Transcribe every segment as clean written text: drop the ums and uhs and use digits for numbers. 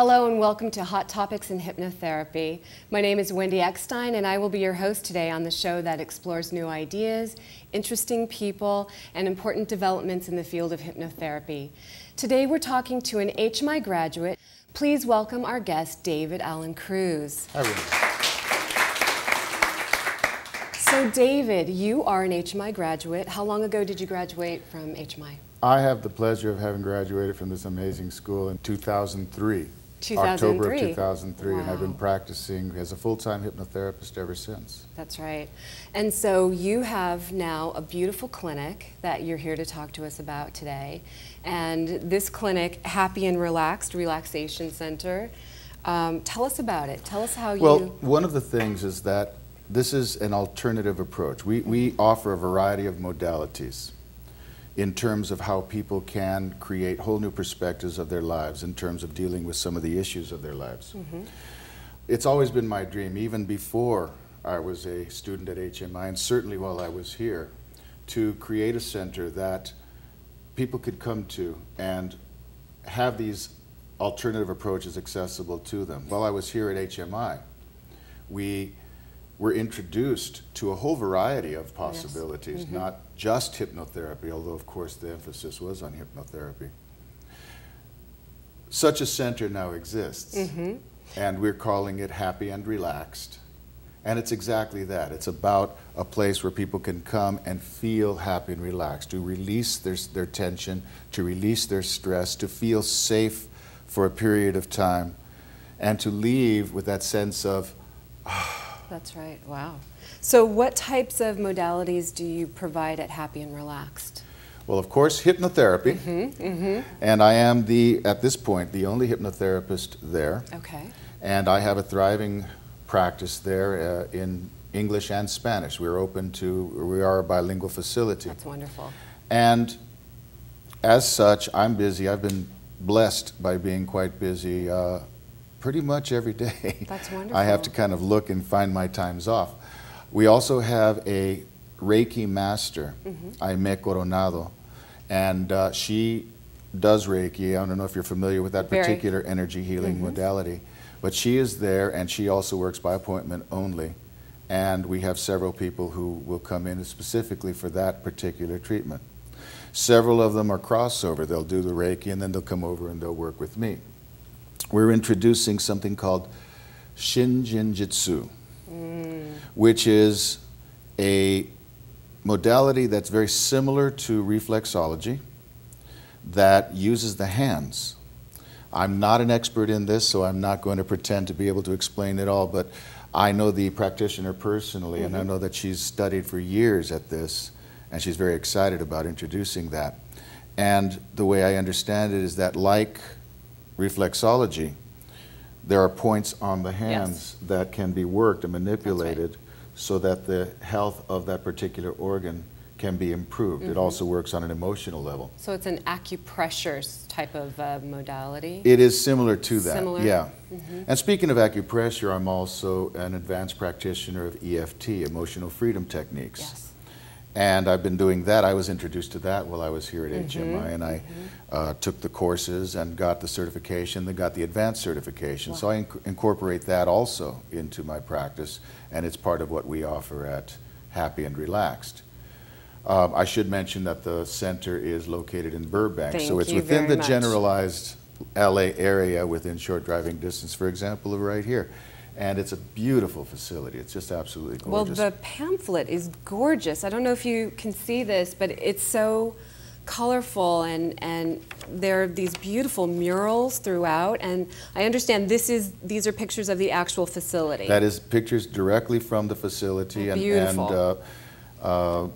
Hello and welcome to Hot Topics in Hypnotherapy. My name is Wendi Eckstein and I will be your host today on the show that explores new ideas, interesting people, and important developments in the field of hypnotherapy. Today we're talking to an HMI graduate. Please welcome our guest, David Allan Cruz. Hi, Wendi. So David, you are an HMI graduate. How long ago did you graduate from HMI? I have the pleasure of having graduated from this amazing school in 2003. 2003. October of 2003, wow. And I've been practicing as a full-time hypnotherapist ever since. That's right. And so you have now a beautiful clinic that you're here to talk to us about today. And this clinic, Happy and Relaxed Relaxation Center, tell us about it. Tell us how Well, one of the things is that this is an alternative approach. We offer a variety of modalities in terms of how people can create whole new perspectives of their lives in terms of dealing with some of the issues of their lives. Mm-hmm. It's always been my dream, even before I was a student at HMI, and certainly while I was here, to create a center that people could come to and have these alternative approaches accessible to them. While I was here at HMI, we were introduced to a whole variety of possibilities, yes. Mm-hmm. Not just hypnotherapy, although of course the emphasis was on hypnotherapy. Such a center now exists, mm-hmm. and we're calling it Happy and Relaxed. And it's exactly that. It's about a place where people can come and feel happy and relaxed, to release their tension, to release their stress, to feel safe for a period of time, and to leave with that sense of, That's right. Wow. So what types of modalities do you provide at Happy and Relaxed? Well, of course, hypnotherapy. Mm-hmm, mm-hmm. And I am, at this point, the only hypnotherapist there. Okay. And I have a thriving practice there in English and Spanish. We are a bilingual facility. That's wonderful. And as such, I'm busy. I've been blessed by being quite busy pretty much every day. That's wonderful. I have to kind of look and find my times off. We also have a Reiki master, mm-hmm. Aime Coronado, and she does Reiki. I don't know if you're familiar with that particular energy healing mm-hmm. modality, but she is there, and she also works by appointment only. And we have several people who will come in specifically for that particular treatment. Several of them are crossover. They'll do the Reiki, and then they'll come over and they'll work with me. We're introducing something called Shinjin-jitsu, which is a modality that's very similar to reflexology that uses the hands. I'm not an expert in this, so I'm not going to pretend to be able to explain it all, but I know the practitioner personally, mm-hmm. and I know that she's studied for years at this, and she's very excited about introducing that. And the way I understand it is that, like reflexology, there are points on the hands yes. that can be worked and manipulated so that the health of that particular organ can be improved. Mm-hmm. It also works on an emotional level. So it's an acupressure type of modality? It is similar to that, similar? Yeah. Mm-hmm. And speaking of acupressure, I'm also an advanced practitioner of EFT, Emotional Freedom Techniques. Yes. And I've been doing that. I was introduced to that while I was here at mm-hmm. HMI, and I took the courses and got the certification, then got the advanced certification. Wow. So I incorporate that also into my practice, and it's part of what we offer at Happy and Relaxed. I should mention that the center is located in Burbank, so it's within the generalized LA area, within short driving distance, for example, of right here. And it's a beautiful facility. It's just absolutely gorgeous. Well, the pamphlet is gorgeous. I don't know if you can see this, but it's so colorful, and there are these beautiful murals throughout. And I understand these are pictures of the actual facility. That is pictures directly from the facility. Oh, beautiful. And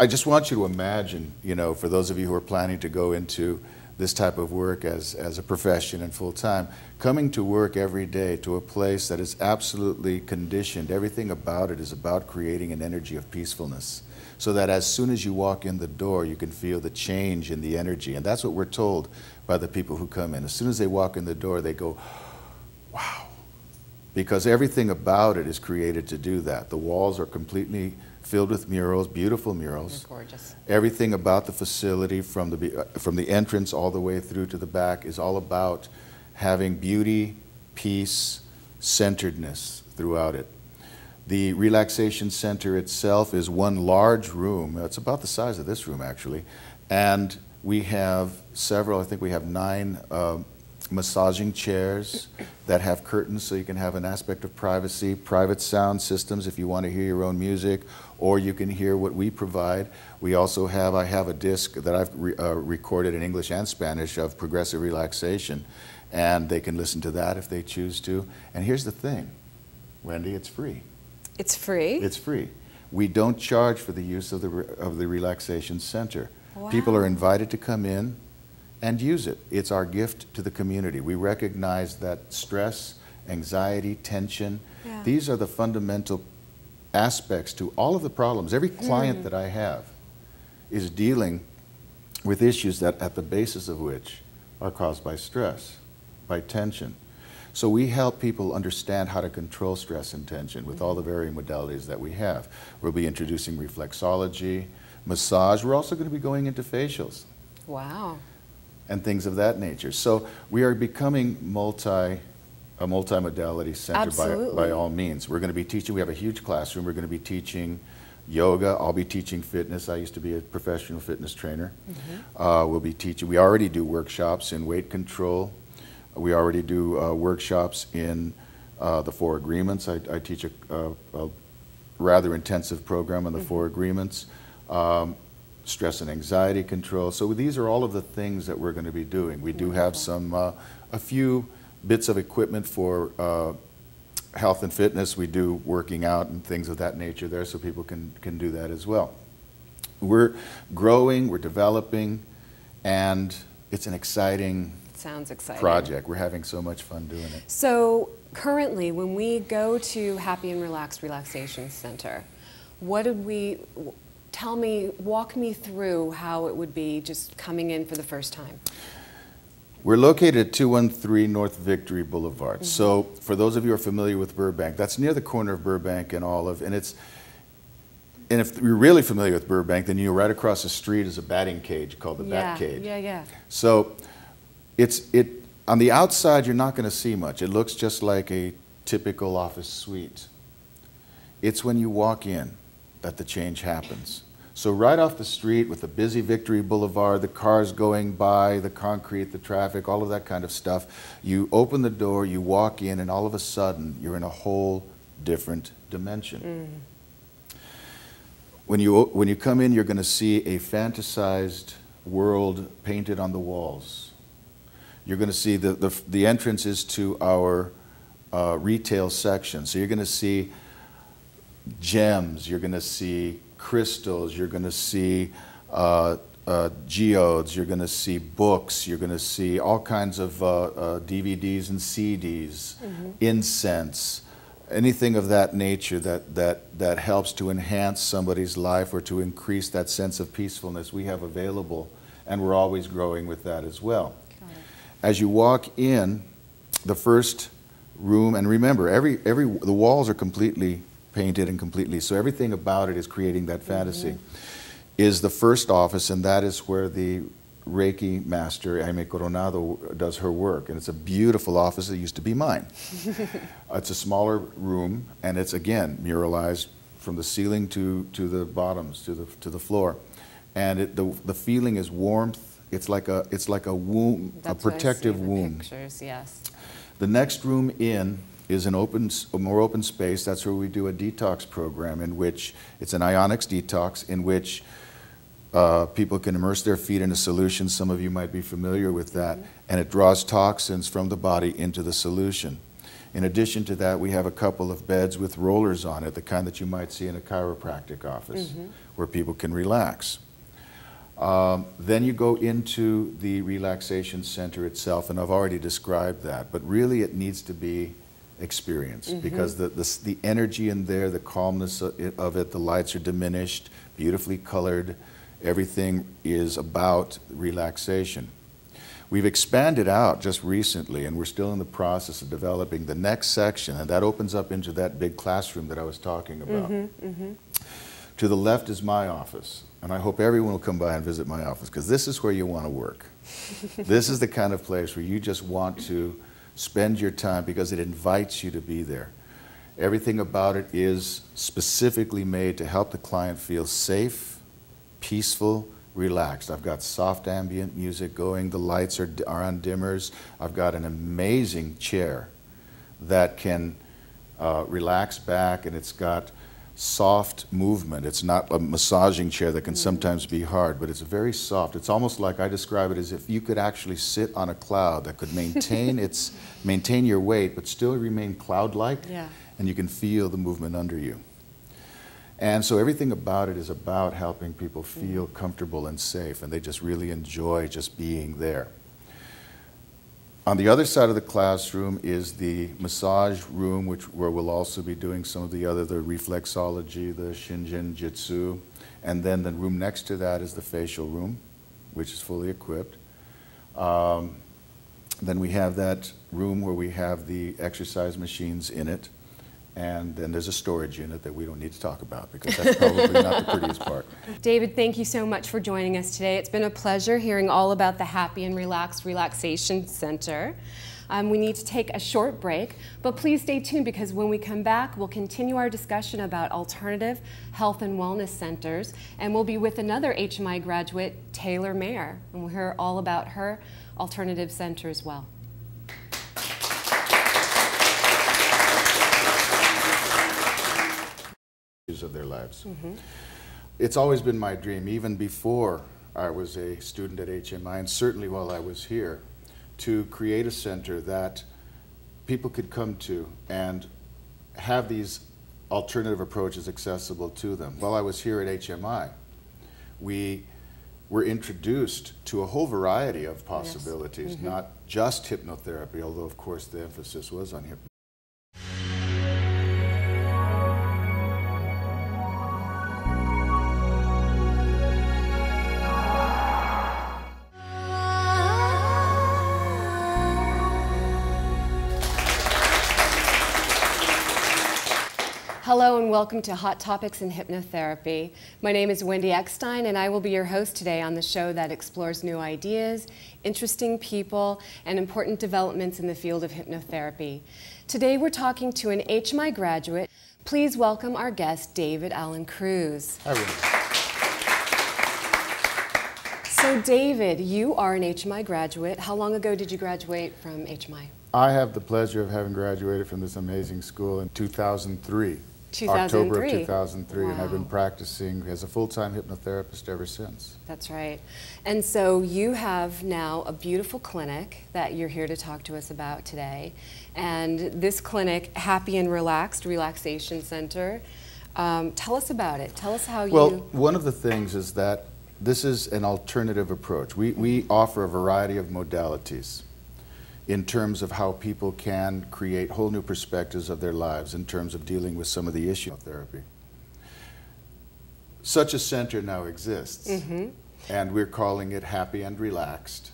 I just want you to imagine, you know, for those of you who are planning to go into this type of work as a profession and full-time, coming to work every day to a place that is absolutely conditioned, everything about it is about creating an energy of peacefulness, so that as soon as you walk in the door, you can feel the change in the energy. And that's what we're told by the people who come in. As soon as they walk in the door, they go, wow, because everything about it is created to do that. The walls are completely filled with murals, beautiful murals. They're gorgeous. Everything about the facility, from the entrance all the way through to the back, is all about having beauty, peace, centeredness throughout it. The relaxation center itself is one large room. It's about the size of this room, actually. And we have several, I think we have 9 massaging chairs that have curtains so you can have an aspect of privacy, private sound systems if you want to hear your own music, or you can hear what we provide. We also have, I have a disc that I've recorded in English and Spanish of progressive relaxation, and they can listen to that if they choose to. And here's the thing, Wendi, it's free. It's free? It's free. We don't charge for the use of the relaxation center. Wow. People are invited to come in and use it. It's our gift to the community. We recognize that stress, anxiety, tension, these are the fundamental aspects to all of the problems. Every client that I have is dealing with issues that at the basis of which are caused by stress, by tension. So we help people understand how to control stress and tension with all the varying modalities that we have. We'll be introducing reflexology, massage. We're also going to be going into facials. Wow. And things of that nature. So we are becoming a multi-modality center by all means. We're going to be teaching, we have a huge classroom, we're going to be teaching yoga, I'll be teaching fitness, I used to be a professional fitness trainer. We'll be teaching, we already do workshops in weight control, we already do workshops in the 4 agreements. I teach a rather intensive program on the 4 agreements. Stress and anxiety control. So these are all of the things that we're going to be doing. We do have some, a few bits of equipment for health and fitness. We do working out and things of that nature there, so people can do that as well. We're growing, we're developing, and it's an exciting Sounds exciting. project. We're having so much fun doing it. So currently, when we go to Happy and Relaxed Relaxation Center, what did we... Tell me, walk me through how it would be just coming in for the first time. We're located at 213 North Victory Boulevard. So for those of you who are familiar with Burbank, that's near the corner of Burbank and Olive. And if you're really familiar with Burbank, then you know right across the street is a batting cage called the Bat Cage. Yeah. So on the outside, you're not going to see much. It looks just like a typical office suite. It's when you walk in that the change happens. So right off the street with the busy Victory Boulevard, the cars going by, the concrete, the traffic, all of that kind of stuff, you open the door, you walk in, and all of a sudden you're in a whole different dimension. When you come in, you're going to see a fantasized world painted on the walls. You're going to see the entrances to our retail section. So you're going to see gems, you're going to see crystals, you're going to see geodes, you're going to see books, you're going to see all kinds of DVDs and CDs, incense, anything of that nature that helps to enhance somebody's life or to increase that sense of peacefulness we have available, and we're always growing with that as well. As you walk in, the first room, and remember, the walls are completely painted and completely, so everything about it is creating that fantasy, is the first office, and that is where the Reiki master, Jaime Coronado, does her work. And it's a beautiful office. It used to be mine. It's a smaller room, and it's, again, muralized from the ceiling to the bottoms, to the floor. And the feeling is warmth. It's like a womb, a protective womb. Pictures, yes. The next room in is a more open space. That's where we do a detox program, in which it's an ionics detox, in which people can immerse their feet in a solution. Some of you might be familiar with that, and it draws toxins from the body into the solution. In addition to that, we have a couple of beds with rollers on it, the kind that you might see in a chiropractic office, where people can relax. Then you go into the relaxation center itself, and I've already described that, but really it needs to be experienced, because the energy in there, the calmness of it, the lights are diminished, beautifully colored, everything is about relaxation. We've expanded out just recently, and we're still in the process of developing the next section, and that opens up into that big classroom that I was talking about. To the left is my office, and I hope everyone will come by and visit my office, because this is where you want to work. This is the kind of place where you just want to spend your time because it invites you to be there. Everything about it is specifically made to help the client feel safe, peaceful, relaxed. I've got soft ambient music going, the lights are on dimmers. I've got an amazing chair that can relax back, and it's got soft movement. It's not a massaging chair that can sometimes be hard, but it's very soft. It's almost like, I describe it as if you could actually sit on a cloud that could maintain your weight but still remain cloud-like, and you can feel the movement under you. And so everything about it is about helping people feel comfortable and safe, and they just really enjoy just being there. On the other side of the classroom is the massage room, where we'll also be doing some of the reflexology, the Shinjin Jitsu, and then the room next to that is the facial room, which is fully equipped. Then we have that room where we have the exercise machines in it, and then there's a storage unit that we don't need to talk about because that's probably not the prettiest part. David, thank you so much for joining us today. It's been a pleasure hearing all about the Happy and Relaxed Relaxation Center. We need to take a short break, but please stay tuned because when we come back, we'll continue our discussion about alternative health and wellness centers, and we'll be with another HMI graduate, Taylr Mayer, and we'll hear all about her alternative center as well. Of their lives. It's always been my dream, even before I was a student at HMI, and certainly while I was here, to create a center that people could come to and have these alternative approaches accessible to them. While I was here at HMI, we were introduced to a whole variety of possibilities, not just hypnotherapy, although of course the emphasis was on hypnotherapy. Hello and welcome to Hot Topics in Hypnotherapy. My name is Wendi Eckstein and I will be your host today on the show that explores new ideas, interesting people, and important developments in the field of hypnotherapy. Today we're talking to an HMI graduate. Please welcome our guest, David Allan Cruz. Hi, everyone. So David, you are an HMI graduate. How long ago did you graduate from HMI? I have the pleasure of having graduated from this amazing school in 2003. October of 2003, wow. And I've been practicing as a full-time hypnotherapist ever since. That's right. And so you have now a beautiful clinic that you're here to talk to us about today. And this clinic, Happy and Relaxed Relaxation Center, tell us about it. Tell us how you... Well, one of the things is that this is an alternative approach. We offer a variety of modalities in terms of how people can create whole new perspectives of their lives in terms of dealing with some of the issues of therapy. Such a center now exists, and we're calling it Happy and Relaxed.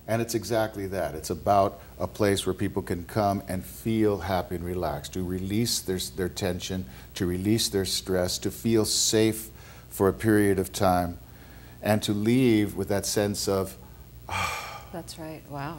And it's exactly that. It's about a place where people can come and feel happy and relaxed, to release their tension, to release their stress, to feel safe for a period of time, and to leave with that sense of, That's right, wow.